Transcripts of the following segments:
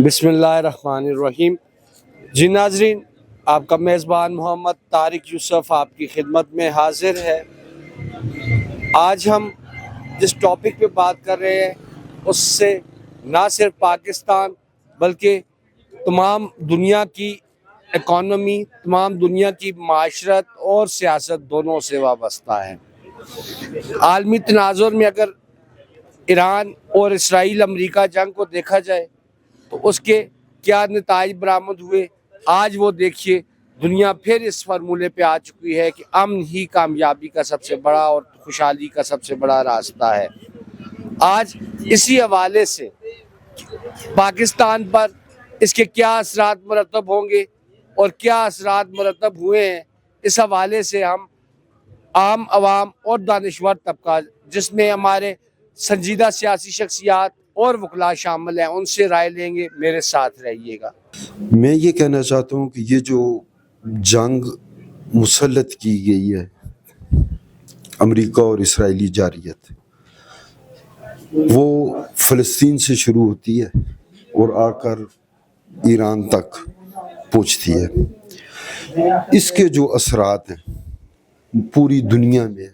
بسم اللہ الرحمن الرحیم۔ جی ناظرین، آپ کا میزبان محمد طارق یوسف آپ کی خدمت میں حاضر ہے۔ آج ہم جس ٹاپک پہ بات کر رہے ہیں اس سے نہ صرف پاکستان بلکہ تمام دنیا کی اکانومی، تمام دنیا کی معاشرت اور سیاست دونوں سے وابستہ ہے۔ عالمی تناظر میں اگر ایران اور اسرائیل امریکہ جنگ کو دیکھا جائے تو اس کے کیا نتائج برآمد ہوئے، آج وہ دیکھیے دنیا پھر اس فارمولے پہ آ چکی ہے کہ امن ہی کامیابی کا سب سے بڑا اور خوشحالی کا سب سے بڑا راستہ ہے۔ آج اسی حوالے سے پاکستان پر اس کے کیا اثرات مرتب ہوں گے اور کیا اثرات مرتب ہوئے ہیں، اس حوالے سے ہم عام عوام اور دانشور طبقہ جس میں ہمارے سنجیدہ سیاسی شخصیات اور وکلاء شامل ہیں ان سے رائے لیں گے۔ میرے ساتھ رہیے گا۔ میں یہ کہنا چاہتا ہوں کہ یہ جو جنگ مسلط کی گئی ہے امریکہ اور اسرائیلی جارحیت، وہ فلسطین سے شروع ہوتی ہے اور آ کر ایران تک پہنچتی ہے۔ اس کے جو اثرات ہیں پوری دنیا میں،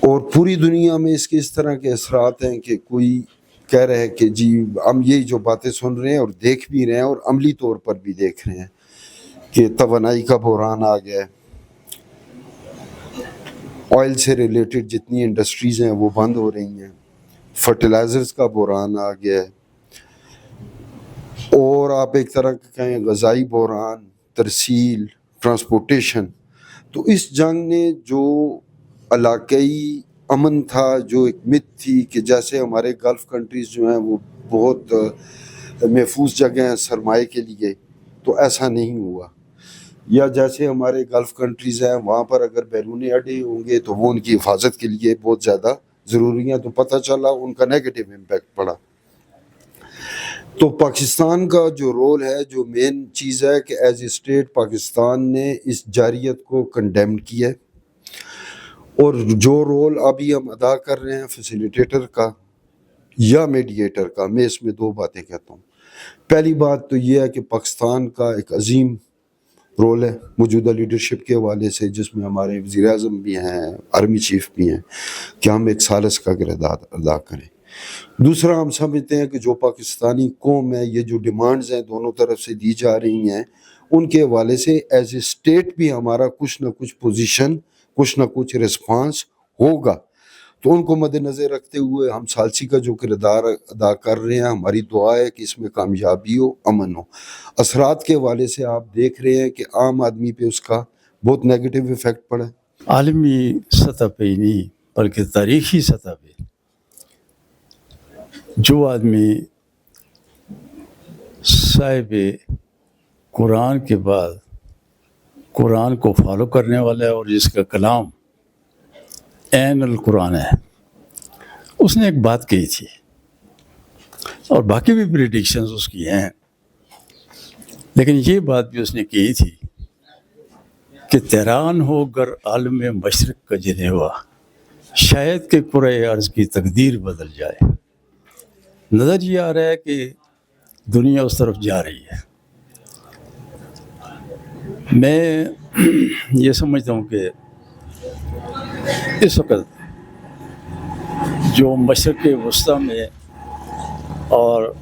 اور پوری دنیا میں اس کے اس طرح کے اثرات ہیں کہ کوئی کہہ رہے ہیں کہ جی ہم یہی جو باتیں سن رہے ہیں اور دیکھ بھی رہے ہیں اور عملی طور پر بھی دیکھ رہے ہیں کہ توانائی کا بحران آ گیا ہے، آئل سے ریلیٹڈ جتنی انڈسٹریز ہیں وہ بند ہو رہی ہیں، فرٹیلائزرز کا بحران آ گیا ہے، اور آپ ایک طرح کا کہیں غذائی بحران، ترسیل، ٹرانسپورٹیشن۔ تو اس جنگ نے جو علاقائی امن تھا، جو ایک مت تھی کہ جیسے ہمارے گلف کنٹریز جو ہیں وہ بہت محفوظ جگہ ہیں سرمائے کے لیے، تو ایسا نہیں ہوا۔ یا جیسے ہمارے گلف کنٹریز ہیں وہاں پر اگر بیرونی اڈے ہوں گے تو وہ ان کی حفاظت کے لیے بہت زیادہ ضروری ہیں، تو پتہ چلا ان کا نیگیٹو امپیکٹ پڑا۔ تو پاکستان کا جو رول ہے، جو مین چیز ہے کہ ایز اے اسٹیٹ پاکستان نے اس جارحیت کو کنڈیم کیا ہے، اور جو رول ابھی ہم ادا کر رہے ہیں فیسیلیٹیٹر کا یا میڈیٹر کا، میں اس میں دو باتیں کہتا ہوں۔ پہلی بات تو یہ ہے کہ پاکستان کا ایک عظیم رول ہے موجودہ لیڈرشپ کے حوالے سے، جس میں ہمارے وزیر اعظم بھی ہیں، آرمی چیف بھی ہیں، کہ ہم ایک ثالث کا کردار ادا کریں۔ دوسرا، ہم سمجھتے ہیں کہ جو پاکستانی قوم ہے، یہ جو ڈیمانڈز ہیں دونوں طرف سے دی جا رہی ہیں، ان کے حوالے سے ایز اے اسٹیٹ بھی ہمارا کچھ نہ کچھ پوزیشن، کچھ نہ کچھ رسپانس ہوگا۔ تو ان کو مد نظر رکھتے ہوئے ہم ثالثی کا جو کردار ادا کر رہے ہیں، ہماری دعا ہے کہ اس میں کامیابی ہو، امن ہو۔ اثرات کے حوالے سے آپ دیکھ رہے ہیں کہ عام آدمی پہ اس کا بہت نیگیٹو ایفیکٹ پڑا ہے۔ عالمی سطح پہ ہی نہیں بلکہ تاریخی سطح پہ جو آدمی صاحب قرآن کے بعد قرآن کو فالو کرنے والا ہے اور جس کا کلام عین القرآن ہے، اس نے ایک بات کہی تھی، اور باقی بھی پریڈکشنز اس کی ہیں، لیکن یہ بات بھی اس نے کہی تھی کہ تیران ہو گر عالم مشرق کا جنیوا، شاید کہ کرۂ ارض کی تقدیر بدل جائے۔ نظر یہ آ رہا ہے کہ دنیا اس طرف جا رہی ہے۔ میں یہ سمجھتا ہوں کہ اس وقت جو مشرق وسطیٰ میں اور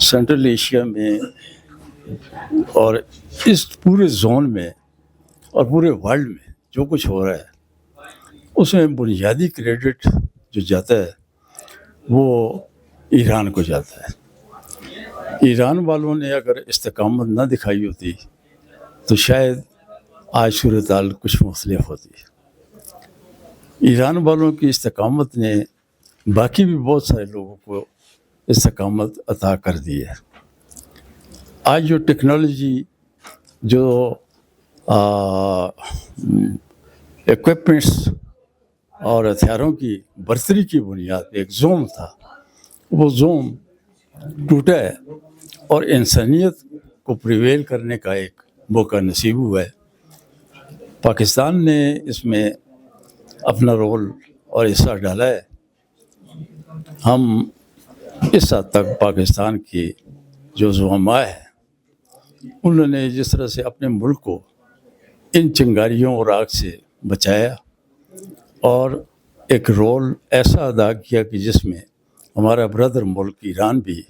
سینٹرل ایشیا میں اور اس پورے زون میں اور پورے ورلڈ میں جو کچھ ہو رہا ہے، اس میں بنیادی کریڈٹ جو جاتا ہے وہ ایران کو جاتا ہے۔ ایران والوں نے اگر استقامت نہ دکھائی ہوتی تو شاید آج صورتحال کچھ مختلف ہوتی۔ ایران والوں کی استقامت نے باقی بھی بہت سارے لوگوں کو استقامت عطا کر دی ہے۔ آج جو ٹیکنالوجی، جو ایکوپمنٹس اور ہتھیاروں کی برتری کی بنیاد پہ ایک زوم تھا، وہ زوم ٹوٹا ہے اور انسانیت کو پریویل کرنے کا ایک موقع نصیب ہوا ہے۔ پاکستان نے اس میں اپنا رول اور حصہ ڈالا ہے۔ ہم اس حد تک پاکستان کی جو زعماء ہے انہوں نے جس طرح سے اپنے ملک کو ان چنگاریوں اور آگ سے بچایا اور ایک رول ایسا ادا کیا کہ جس میں ہمارا برادر ملک ایران بھی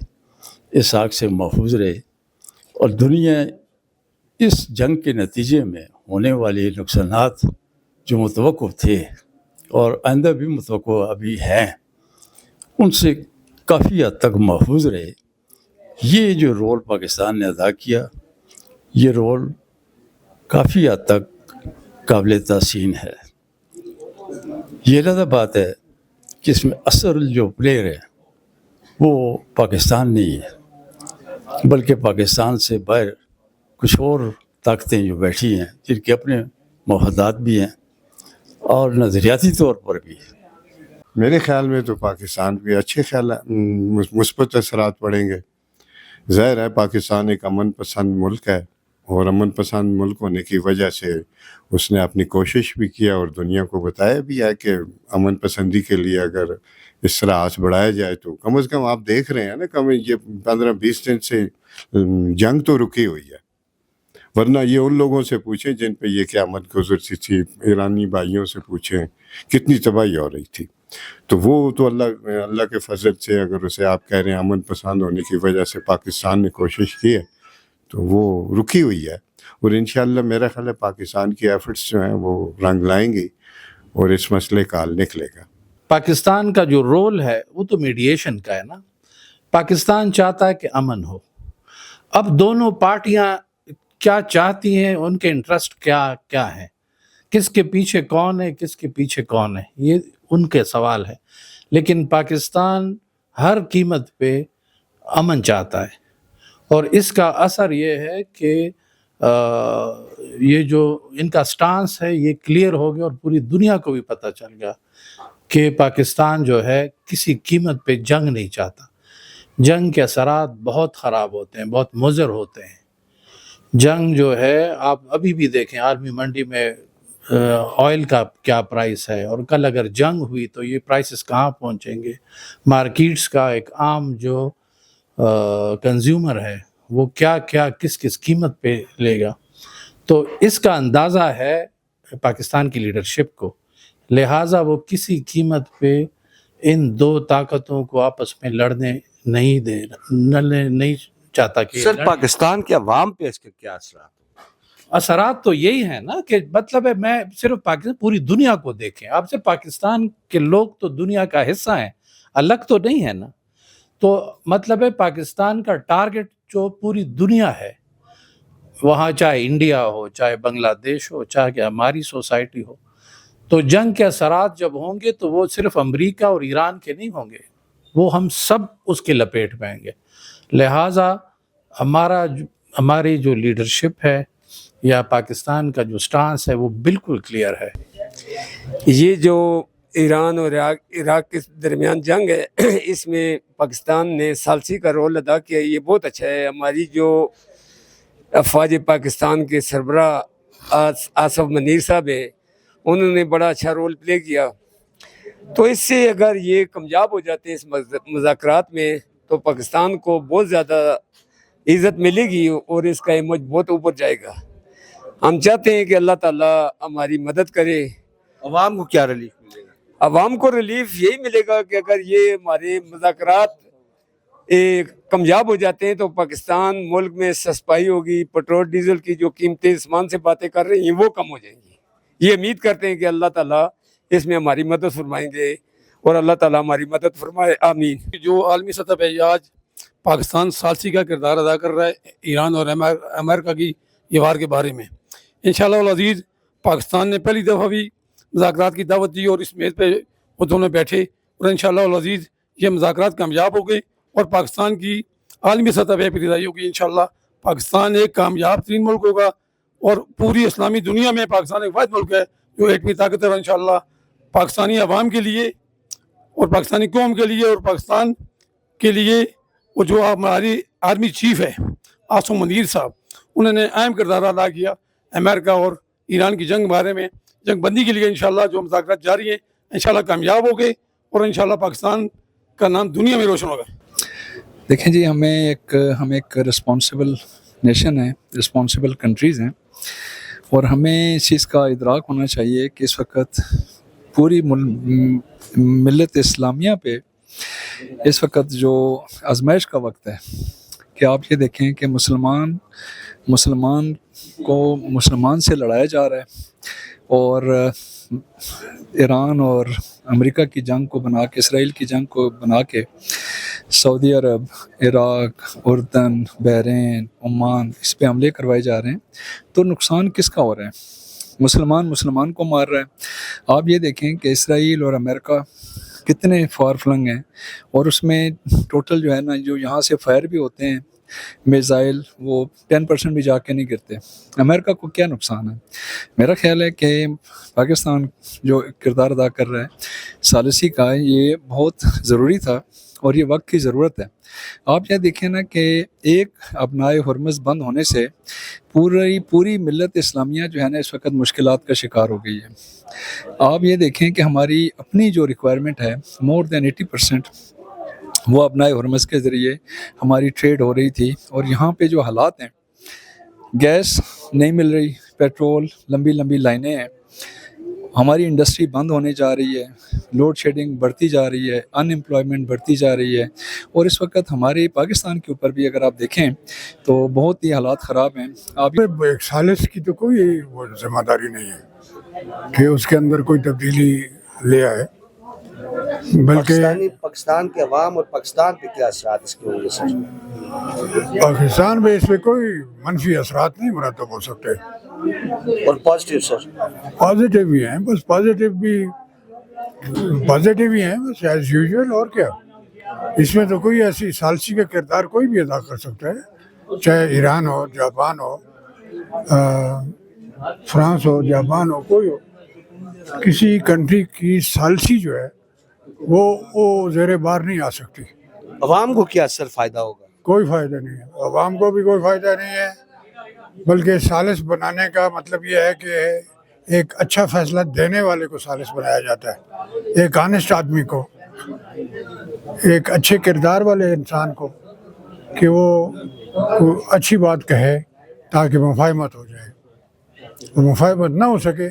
اس آگ سے محفوظ رہے، اور دنیا اس جنگ کے نتیجے میں ہونے والے نقصانات جو متوقع تھے اور آئندہ بھی متوقع ابھی ہیں ان سے کافی حد تک محفوظ رہے۔ یہ جو رول پاکستان نے ادا کیا، یہ رول کافی حد تک قابل تحسین ہے۔ یہ علیحدہ بات ہے کہ اس میں اصل جو پلیئر ہے وہ پاکستان نہیں ہے، بلکہ پاکستان سے باہر کچھ اور طاقتیں جو بیٹھی ہیں جن کے اپنے مفادات بھی ہیں اور نظریاتی طور پر بھی۔ میرے خیال میں تو پاکستان کے اچھے خیال مثبت اثرات پڑیں گے۔ ظاہر ہے پاکستان ایک امن پسند ملک ہے، اور امن پسند ملک ہونے کی وجہ سے اس نے اپنی کوشش بھی کیا اور دنیا کو بتایا بھی ہے کہ امن پسندی کے لیے اگر اس طرح آس بڑھایا جائے تو کم از کم آپ دیکھ رہے ہیں نا، کم یہ 15-20 دن سے جنگ تو رکی ہوئی ہے، ورنہ یہ ان لوگوں سے پوچھیں جن پہ یہ قیامت گزرتی تھی، ایرانی بھائیوں سے پوچھیں کتنی تباہی ہو رہی تھی۔ تو وہ تو اللہ کے فضل سے، اگر اسے آپ کہہ رہے ہیں امن پسند ہونے کی وجہ سے پاکستان نے کوشش کی ہے تو وہ رکی ہوئی ہے، اور انشاءاللہ میرا خیال ہے پاکستان کی ایفرٹس جو ہیں وہ رنگ لائیں گی اور اس مسئلے کا حل نکلے گا۔ پاکستان کا جو رول ہے وہ تو میڈیشن کا ہے نا۔ پاکستان چاہتا ہے کہ امن ہو۔ اب دونوں پارٹیاں کیا چاہتی ہیں، ان کے انٹرسٹ کیا ہے، کس کے پیچھے کون ہے، کس کے پیچھے کون ہے، یہ ان کے سوال ہے۔ لیکن پاکستان ہر قیمت پہ امن چاہتا ہے، اور اس کا اثر یہ ہے کہ یہ جو ان کا سٹانس ہے یہ کلیئر ہو گیا، اور پوری دنیا کو بھی پتہ چل گیا کہ پاکستان جو ہے کسی قیمت پہ جنگ نہیں چاہتا۔ جنگ کے اثرات بہت خراب ہوتے ہیں، بہت مضر ہوتے ہیں۔ جنگ جو ہے آپ ابھی بھی دیکھیں، عالمی منڈی میں آئل کا کیا پرائس ہے، اور کل اگر جنگ ہوئی تو یہ پرائسز کہاں پہنچیں گے۔ مارکیٹس کا ایک عام جو کنزیومر ہے وہ کیا کس قیمت پہ لے گا۔ تو اس کا اندازہ ہے پاکستان کی لیڈرشپ کو، لہٰذا وہ کسی قیمت پہ ان دو طاقتوں کو آپس میں لڑنے نہیں چاہتا کہ سر پاکستان کے عوام پہ اس کے کیا اثرات تو یہی ہیں نا، کہ مطلب ہے میں صرف پاکستان، پوری دنیا کو دیکھیں آپ، صرف پاکستان کے لوگ تو دنیا کا حصہ ہیں، الگ تو نہیں ہے نا۔ تو مطلب ہے پاکستان کا ٹارگٹ جو پوری دنیا ہے، وہاں چاہے انڈیا ہو، چاہے بنگلہ دیش ہو، چاہے کہ ہماری سوسائٹی ہو، تو جنگ کے اثرات جب ہوں گے تو وہ صرف امریکہ اور ایران کے نہیں ہوں گے، وہ ہم سب اس کے لپیٹ میں آئیں گے۔ لہٰذا ہماری جو لیڈرشپ ہے یا پاکستان کا جو سٹانس ہے وہ بالکل کلیئر ہے۔ یہ جو ایران اور عراق کے درمیان جنگ ہے، اس میں پاکستان نے ثالثی کا رول ادا کیا، یہ بہت اچھا ہے۔ ہماری جو افواج پاکستان کے سربراہ آصف منیر صاحب ہیں، انہوں نے بڑا اچھا رول پلے کیا۔ تو اس سے اگر یہ کامیاب ہو جاتے ہیں اس مذاکرات میں تو پاکستان کو بہت زیادہ عزت ملے گی اور اس کا امیج بہت اوپر جائے گا۔ ہم چاہتے ہیں کہ اللہ تعالیٰ ہماری مدد کرے۔ عوام کو کیا ریلیف ملے گا؟ عوام کو ریلیف یہی ملے گا کہ اگر یہ ہمارے مذاکرات کامیاب ہو جاتے ہیں تو پاکستان ملک میں سسپائی ہوگی، پٹرول ڈیزل کی جو قیمتیں آسمان سے باتیں کر رہی ہیں وہ کم ہو جائیں گی۔ یہ امید کرتے ہیں کہ اللہ تعالیٰ اس میں ہماری مدد فرمائیں گے، اور اللہ تعالیٰ ہماری مدد فرمائے، آمین۔ جو عالمی سطح پہ آج پاکستان ثالثی کا کردار ادا کر رہا ہے ایران اور امریکہ کی یہ وار کے بارے میں، انشاءاللہ العزیز پاکستان نے پہلی دفعہ بھی مذاکرات کی دعوت دی اور اس میز پہ وہ دونوں بیٹھے، اور انشاءاللہ العزیز یہ مذاکرات کامیاب ہو گئے اور پاکستان کی عالمی سطح پہ رضائی ہوگی۔ انشاءاللہ پاکستان ایک کامیاب ترین ملک ہوگا، اور پوری اسلامی دنیا میں پاکستان ایک واحد ملک ہے جو ایٹمی طاقت ہے۔ انشاءاللہ پاکستانی عوام کے لیے اور پاکستانی قوم کے لیے اور پاکستان کے لیے وہ جو ہماری آرمی چیف ہے آصف منیر صاحب، انہوں نے اہم کردار ادا کیا امریکہ اور ایران کی جنگ بارے میں، جنگ بندی کے لیے۔ انشاءاللہ جو مذاکرات جاری ہیں انشاءاللہ کامیاب ہو گئے، اور انشاءاللہ پاکستان کا نام دنیا میں روشن ہوگا۔ دیکھیں جی، ہم ایک رسپانسبل نیشن ہے، رسپانسبل کنٹریز ہیں، اور ہمیں اس چیز کا ادراک ہونا چاہیے کہ اس وقت پوری ملت اسلامیہ پہ اس وقت جو آزمائش کا وقت ہے، کہ آپ یہ دیکھیں کہ مسلمان سے لڑایا جا رہا ہے، اور ایران اور امریکہ کی جنگ کو بنا کے، اسرائیل کی جنگ کو بنا کے سعودی عرب، عراق، اردن، بحرین، عمان اس پہ حملے کروائے جا رہے ہیں، تو نقصان کس کا ہو رہا ہے؟ مسلمان کو مار رہا ہے۔ آپ یہ دیکھیں کہ اسرائیل اور امریکہ کتنے فار فلنگ ہیں، اور اس میں ٹوٹل جو ہے نا، جو یہاں سے فائر بھی ہوتے ہیں میزائل، وہ 10% بھی جا کے نہیں گرتے۔ امریکہ کو کیا نقصان ہے؟ میرا خیال ہے کہ پاکستان جو کردار ادا کر رہا ہے ثالثی کا، یہ بہت ضروری تھا اور یہ وقت کی ضرورت ہے۔ آپ یہ دیکھیں نا کہ ایک ابنائے ہرمز بند ہونے سے پوری ملت اسلامیہ جو ہے نا اس وقت مشکلات کا شکار ہو گئی ہے۔ آپ یہ دیکھیں کہ ہماری اپنی جو ریکوائرمنٹ ہے، مور دین 80% وہ ابنائے ہرمز کے ذریعے ہماری ٹریڈ ہو رہی تھی، اور یہاں پہ جو حالات ہیں، گیس نہیں مل رہی، پیٹرول، لمبی لائنیں ہیں، ہماری انڈسٹری بند ہونے جا رہی ہے، لوڈ شیڈنگ بڑھتی جا رہی ہے، ان امپلائمنٹ بڑھتی جا رہی ہے، اور اس وقت ہمارے پاکستان کے اوپر بھی اگر آپ دیکھیں تو بہت ہی حالات خراب ہیں۔ آپ ایک ثالث کی تو کوئی وہ ذمہ داری نہیں ہے کہ اس کے اندر کوئی تبدیلی لے آئے، بلکہ پاکستان کے عوام اور پاکستان پہ کیا اثرات اس کے ہوں گے سر؟ پاکستان میں اس پہ کوئی منفی اثرات نہیں مرتب ہو سکتے، اور پازیٹیو سر؟ پازیٹیو بھی ہیں، بس پازیٹیو ہی ہیں بس ایز یوزول، اور کیا۔ اس میں تو کوئی ایسی ثالثی کا کردار کوئی بھی ادا کر سکتا ہے، چاہے ایران ہو، جاپان ہو، فرانس ہو، جاپان ہو، کوئی ہو۔ کسی کنٹری کی ثالثی جو ہے وہ زیر بار نہیں آ سکتی۔ عوام کو کیا اثر فائدہ ہوگا؟ کوئی فائدہ نہیں ہے، عوام کو بھی کوئی فائدہ نہیں ہے، بلکہ ثالث بنانے کا مطلب یہ ہے کہ ایک اچھا فیصلہ دینے والے کو ثالث بنایا جاتا ہے، ایک آنیسٹ آدمی کو، ایک اچھے کردار والے انسان کو، کہ وہ اچھی بات کہے تاکہ مفاہمت ہو جائے۔ وہ مفاہمت نہ ہو سکے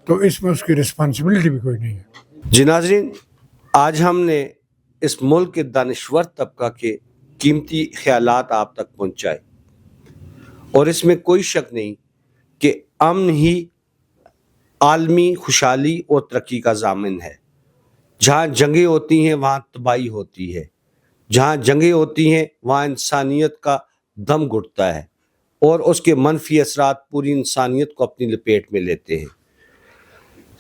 تو اس میں اس کی رسپانسبلٹی بھی کوئی نہیں ہے۔ جی ناظرین، آج ہم نے اس ملک کے دانشور طبقہ کے قیمتی خیالات آپ تک پہنچائے، اور اس میں کوئی شک نہیں کہ امن ہی عالمی خوشحالی اور ترقی کا ضامن ہے۔ جہاں جنگیں ہوتی ہیں وہاں تباہی ہوتی ہے، جہاں جنگیں ہوتی ہیں وہاں انسانیت کا دم گھٹتا ہے، اور اس کے منفی اثرات پوری انسانیت کو اپنی لپیٹ میں لیتے ہیں۔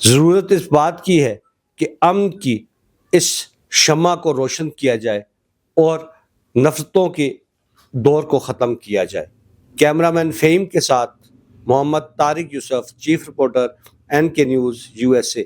ضرورت اس بات کی ہے کہ امن کی اس شمع کو روشن کیا جائے اور نفرتوں کے دور کو ختم کیا جائے۔ کیمرامین فہیم کے ساتھ Muhammad Tariq Yousuf, chief reporter NK news USA۔